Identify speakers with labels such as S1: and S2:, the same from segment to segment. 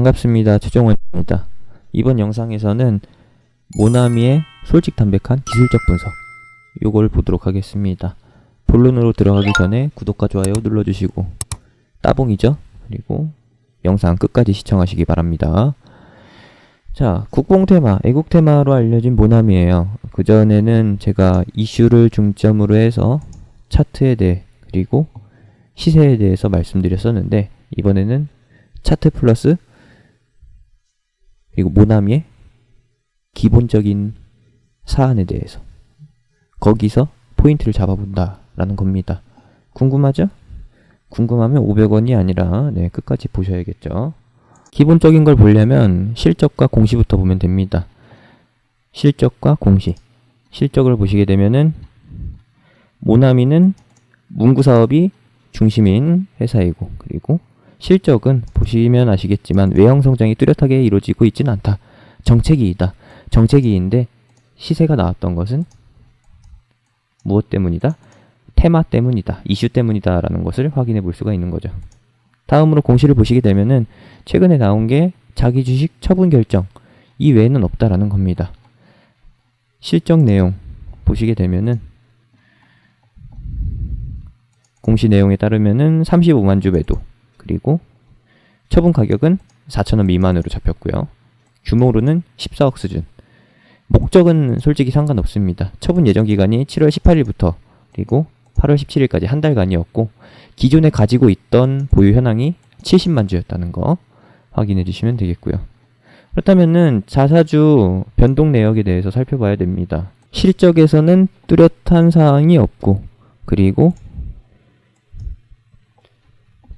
S1: 반갑습니다. 최종원입니다. 이번 영상에서는 모나미의 솔직담백한 기술적 분석 요걸 보도록 하겠습니다. 본론으로 들어가기 전에 구독과 좋아요 눌러주시고 따봉이죠? 그리고 영상 끝까지 시청하시기 바랍니다. 자, 국뽕 테마, 애국 테마로 알려진 모나미예요. 그전에는 제가 이슈를 중점으로 해서 차트에 대해 그리고 시세에 대해서 말씀드렸었는데 이번에는 차트 플러스 그리고 모나미의 기본적인 사안에 대해서 거기서 포인트를 잡아본다 라는 겁니다. 궁금하죠? 궁금하면 500원이 아니라 끝까지 보셔야겠죠. 기본적인 걸 보려면 실적과 공시부터 보면 됩니다. 실적과 공시. 실적을 보시게 되면은 모나미는 문구 사업이 중심인 회사이고 그리고 실적은 보시면 아시겠지만 외형 성장이 뚜렷하게 이루어지고 있지는 않다. 정체기이다. 정체기인데 시세가 나왔던 것은 무엇 때문이다? 테마 때문이다. 이슈 때문이다 라는 것을 확인해 볼 수가 있는 거죠. 다음으로 공시를 보시게 되면은 최근에 나온 게 자기 주식 처분 결정 이 외에는 없다라는 겁니다. 실적 내용 보시게 되면은 공시 내용에 따르면은 35만 주 매도 그리고 처분 가격은 4,000원 미만으로 잡혔고요. 규모로는 14억 수준. 목적은 솔직히 상관없습니다. 처분 예정 기간이 7월 18일부터 그리고 8월 17일까지 한 달간이었고 기존에 가지고 있던 보유 현황이 70만 주였다는 거 확인해 주시면 되겠고요. 그렇다면은 자사주 변동 내역에 대해서 살펴봐야 됩니다. 실적에서는 뚜렷한 사항이 없고 그리고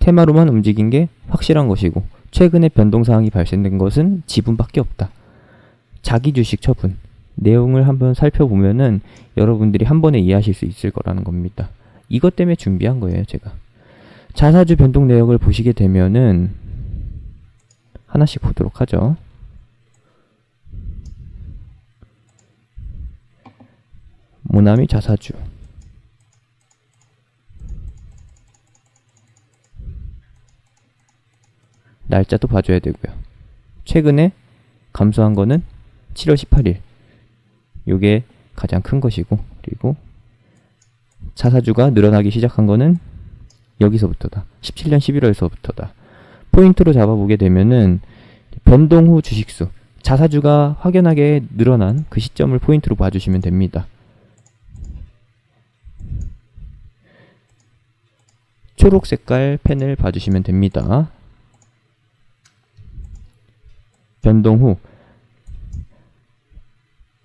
S1: 테마로만 움직인 게 확실한 것이고 최근에 변동사항이 발생된 것은 지분밖에 없다. 자기 주식 처분 내용을 한번 살펴보면은 여러분들이 한 번에 이해하실 수 있을 거라는 겁니다. 이것 때문에 준비한 거예요, 제가. 자사주 변동 내역을 보시게 되면은 하나씩 보도록 하죠. 모나미 자사주 날짜도 봐줘야 되고요. 최근에 감소한 거는 7월 18일. 요게 가장 큰 것이고 그리고 자사주가 늘어나기 시작한 거는 여기서부터다. 17년 11월서부터다. 포인트로 잡아보게 되면은 변동 후 주식수 자사주가 확연하게 늘어난 그 시점을 포인트로 봐주시면 됩니다. 초록 색깔 펜을 봐주시면 됩니다. 변동 후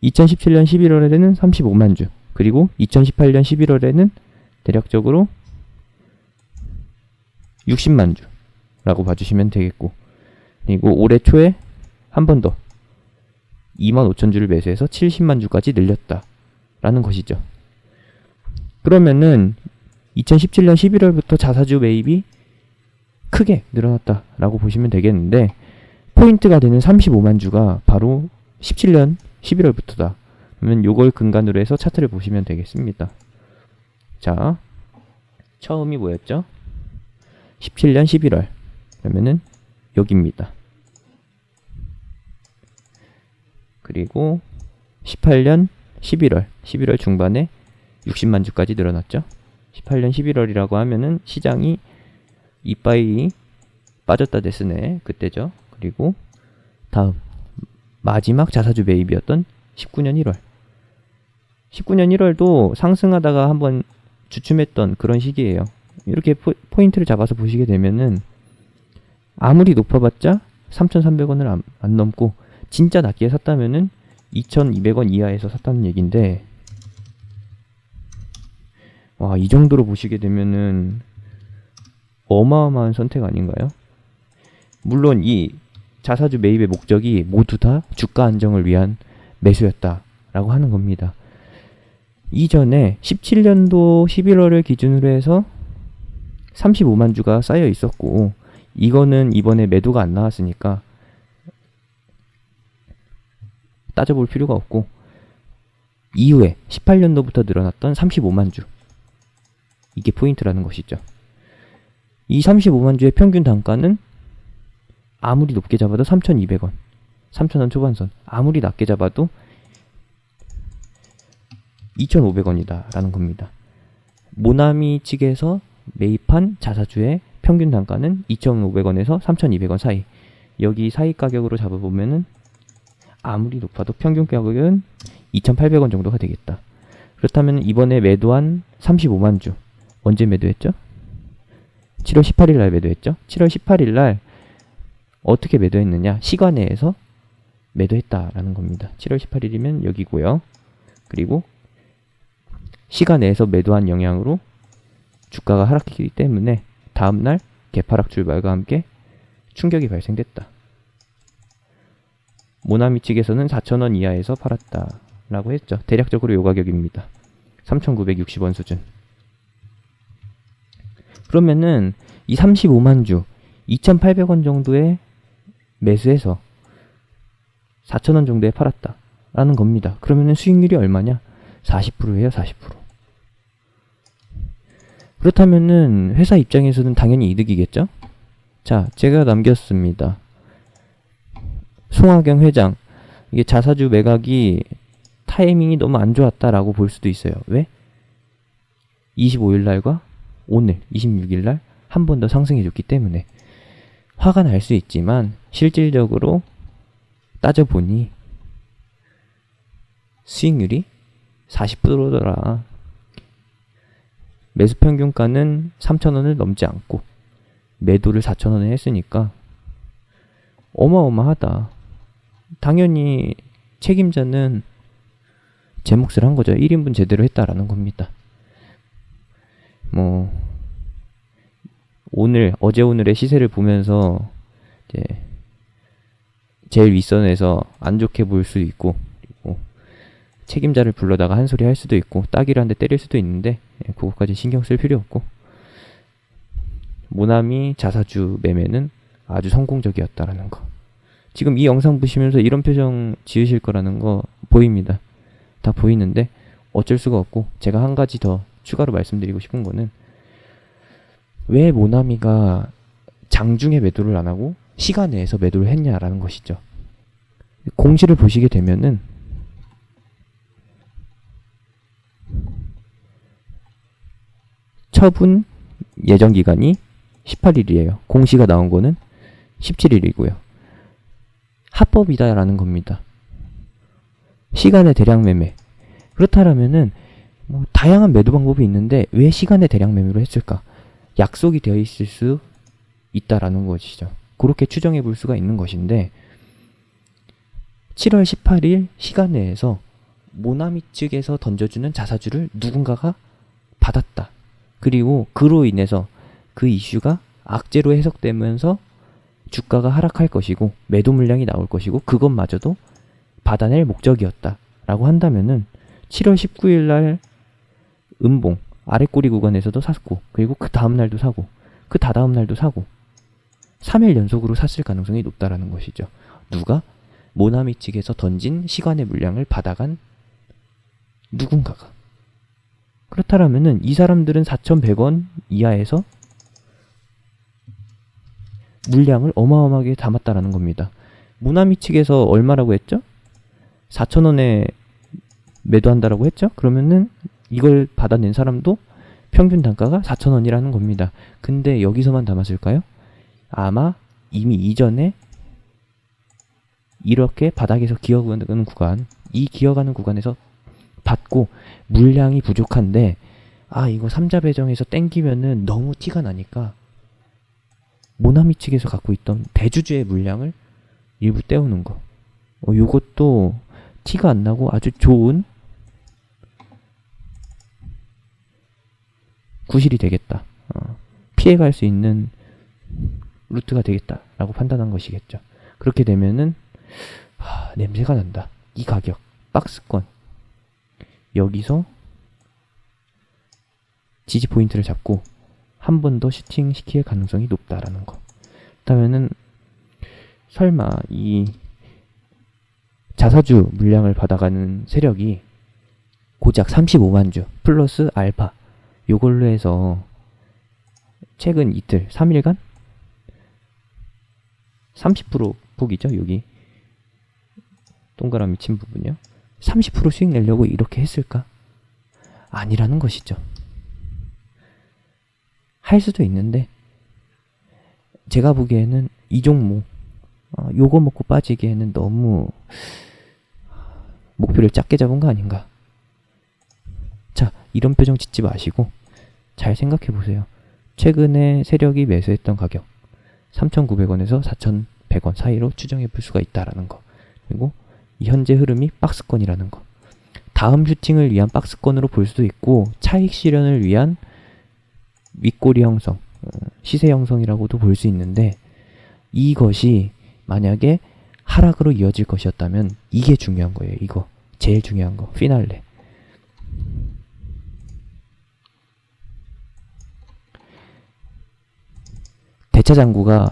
S1: 2017년 11월에는 35만 주 그리고 2018년 11월에는 대략적으로 60만 주라고 봐주시면 되겠고 그리고 올해 초에 한 번 더 2만 5천 주를 매수해서 70만 주까지 늘렸다 라는 것이죠. 그러면은 2017년 11월부터 자사주 매입이 크게 늘어났다 라고 보시면 되겠는데 포인트가 되는 35만 주가 바로 17년 11월부터다. 그러면 요걸 근간으로 해서 차트를 보시면 되겠습니다. 자, 처음이 뭐였죠? 17년 11월. 그러면은 여기입니다. 그리고 18년 11월. 11월 중반에 60만 주까지 늘어났죠. 18년 11월이라고 하면은 시장이 이빠이 빠졌다 됐으네. 그때죠. 그리고 다음 마지막 자사주 매입이었던 19년 1월 19년 1월도 상승하다가 한번 주춤했던 그런 시기예요. 이렇게 포인트를 잡아서 보시게 되면은 아무리 높아봤자 3,300원을 안 넘고 진짜 낮게 샀다면은 2,200원 이하에서 샀다는 얘기인데 와, 이 정도로 보시게 되면은 어마어마한 선택 아닌가요? 물론 이 자사주 매입의 목적이 모두 다 주가 안정을 위한 매수였다라고 하는 겁니다. 이전에 17년도 11월을 기준으로 해서 35만 주가 쌓여 있었고 이거는 이번에 매도가 안 나왔으니까 따져볼 필요가 없고 이후에 18년도부터 늘어났던 35만 주 이게 포인트라는 것이죠. 이 35만 주의 평균 단가는 아무리 높게 잡아도 3,200원, 3,000원 초반선, 아무리 낮게 잡아도 2,500원이다 라는 겁니다. 모나미 측에서 매입한 자사주의 평균 단가는 2,500원에서 3,200원 사이. 여기 사이 가격으로 잡아보면은 아무리 높아도 평균 가격은 2,800원 정도가 되겠다. 그렇다면 이번에 매도한 35만 주 언제 매도했죠? 7월 18일 날 매도했죠? 7월 18일 날 어떻게 매도했느냐? 시간내에서 매도했다라는 겁니다. 7월 18일이면 여기고요. 그리고 시간내에서 매도한 영향으로 주가가 하락했기 때문에 다음날 개파락 출발과 함께 충격이 발생됐다. 모나미 측에서는 4,000원 이하에서 팔았다 라고 했죠. 대략적으로 요 가격입니다. 3,960원 수준. 그러면은 이 35만 주 2,800원 정도에 매수해서 4,000원 정도에 팔았다 라는 겁니다. 그러면은 수익률이 얼마냐? 40%예요. 40%. 그렇다면은 회사 입장에서는 당연히 이득이겠죠? 자, 제가 남겼습니다. 송하경 회장, 이게 자사주 매각이 타이밍이 너무 안 좋았다라고 볼 수도 있어요. 왜? 25일 날과 오늘 26일 날 한 번 더 상승해줬기 때문에 화가 날 수 있지만 실질적으로 따져보니 수익률이 40%더라. 매수 평균가는 3,000원을 넘지 않고 매도를 4,000원에 했으니까 어마어마하다. 당연히 책임자는 제 몫을 한 거죠. 1인분 제대로 했다라는 겁니다. 뭐 어제 오늘의 시세를 보면서 이제 제일 윗선에서 안 좋게 보일 수도 있고, 그리고 책임자를 불러다가 한 소리 할 수도 있고, 따기를 한 대 때릴 수도 있는데 그것까지 신경 쓸 필요 없고, 모나미 자사주 매매는 아주 성공적이었다라는 거. 지금 이 영상 보시면서 이런 표정 지으실 거라는 거 보입니다. 다 보이는데 어쩔 수가 없고, 제가 한 가지 더 추가로 말씀드리고 싶은 거는 왜 모나미가 장중에 매도를 안 하고 시간내에서 매도를 했냐라는 것이죠. 공시를 보시게 되면은 처분 예정 기간이 18일이에요. 공시가 나온 거는 17일이고요. 합법이다라는 겁니다. 시간의 대량 매매. 그렇다라면은 뭐 다양한 매도 방법이 있는데 왜 시간의 대량 매매로 했을까? 약속이 되어 있을 수 있다라는 것이죠. 그렇게 추정해 볼 수가 있는 것인데 7월 18일 시간 내에서 모나미 측에서 던져주는 자사주를 누군가가 받았다. 그리고 그로 인해서 그 이슈가 악재로 해석되면서 주가가 하락할 것이고 매도 물량이 나올 것이고 그것마저도 받아낼 목적이었다 라고 한다면은 7월 19일 날 음봉 아래 꼬리 구간에서도 샀고, 그리고 그 다음날도 사고, 그 다다음날도 사고 3일 연속으로 샀을 가능성이 높다라는 것이죠. 누가? 모나미 측에서 던진 시간의 물량을 받아간 누군가가. 그렇다면은 이 사람들은 4,100원 이하에서 물량을 어마어마하게 담았다라는 겁니다. 모나미 측에서 얼마라고 했죠? 4,000원에 매도한다라고 했죠? 그러면은 이걸 받아낸 사람도 평균 단가가 4,000원이라는 겁니다. 근데 여기서만 담았을까요? 아마 이미 이전에 이렇게 바닥에서 기어가는 구간, 이 기어가는 구간에서 받고 물량이 부족한데 이거 3자 배정에서 땡기면은 너무 티가 나니까 모나미 측에서 갖고 있던 대주주의 물량을 일부 떼우는 거. 요것도 티가 안 나고 아주 좋은 구실이 되겠다. 피해갈 수 있는 루트가 되겠다라고 판단한 것이겠죠. 그렇게 되면은 냄새가 난다. 이 가격, 박스권. 여기서 지지 포인트를 잡고 한 번 더 슈팅 시킬 가능성이 높다라는 거. 그렇다면은 설마 이 자사주 물량을 받아가는 세력이 고작 35만 주 플러스 알파 요걸로 해서 최근 이틀 3일간 30% 폭이죠. 여기 동그라미 친 부분이요. 30% 수익 내려고 이렇게 했을까? 아니라는 것이죠. 할 수도 있는데 제가 보기에는 이 종목 요거 먹고 빠지기에는 너무 목표를 작게 잡은 거 아닌가. 자, 이런 표정 짓지 마시고 잘 생각해 보세요. 최근에 세력이 매수했던 가격 3,900원에서 4,100원 사이로 추정해 볼 수가 있다라는 거. 그리고 이 현재 흐름이 박스권이라는 거. 다음 슈팅을 위한 박스권으로 볼 수도 있고 차익 실현을 위한 윗꼬리 형성, 시세 형성이라고도 볼 수 있는데 이것이 만약에 하락으로 이어질 것이었다면 이게 중요한 거예요. 이거 제일 중요한 거 피날레. 대차장구가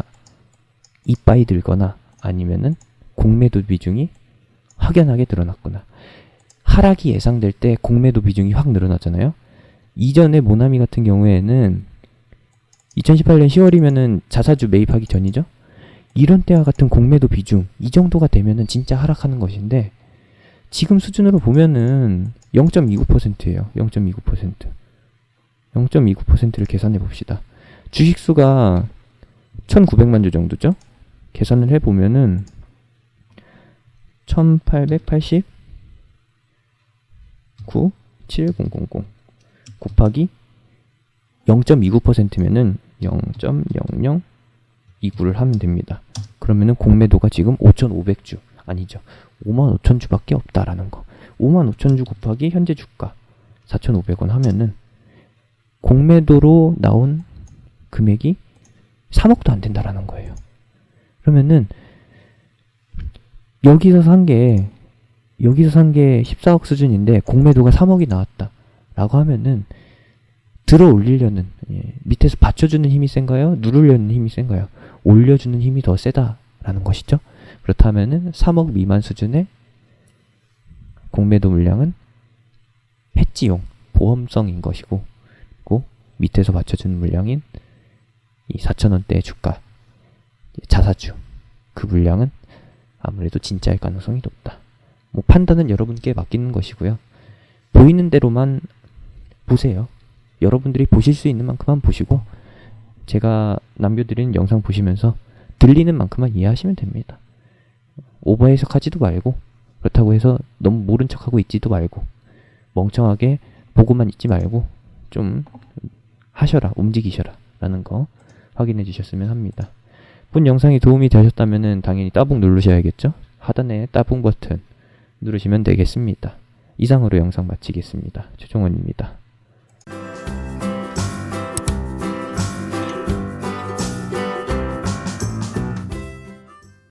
S1: 이빠이 들거나 아니면은 공매도 비중이 확연하게 늘어났구나. 하락이 예상될 때 공매도 비중이 확 늘어났잖아요. 이전에 모나미 같은 경우에는 2018년 10월이면은 자사주 매입하기 전이죠. 이런 때와 같은 공매도 비중 이 정도가 되면은 진짜 하락하는 것인데 지금 수준으로 보면은 0.29%예요. 0.29%. 0.29%를 계산해 봅시다. 주식수가 1900만 주 정도죠. 계산을 해보면은 1889 7000 곱하기 0.29%면은 0.0029를 하면 됩니다. 그러면은 공매도가 지금 5,500주 아니죠. 55,000주밖에 없다라는 거. 55,000주 곱하기 현재 주가 4,500원 하면은 공매도로 나온 금액이 3억도 안 된다라는 거예요. 그러면은 여기서 산 게 14억 수준인데 공매도가 3억이 나왔다 라고 하면은 들어 올리려는 밑에서 받쳐주는 힘이 센가요? 누르려는 힘이 센가요? 올려주는 힘이 더 세다라는 것이죠. 그렇다면은 3억 미만 수준의 공매도 물량은 해지용 보험성인 것이고, 그리고 밑에서 받쳐주는 물량인 이 4,000원대의 주가 자사주 그 물량은 아무래도 진짜일 가능성이 높다. 뭐 판단은 여러분께 맡기는 것이고요. 보이는 대로만 보세요. 여러분들이 보실 수 있는 만큼만 보시고 제가 남겨드리는 영상 보시면서 들리는 만큼만 이해하시면 됩니다. 오버 해석하지도 말고 그렇다고 해서 너무 모른 척하고 있지도 말고 멍청하게 보고만 있지 말고 좀 하셔라, 움직이셔라 라는 거 확인해 주셨으면 합니다. 본 영상이 도움이 되셨다면 당연히 따봉 누르셔야겠죠? 하단에 따봉 버튼 누르시면 되겠습니다. 이상으로 영상 마치겠습니다. 최종원입니다.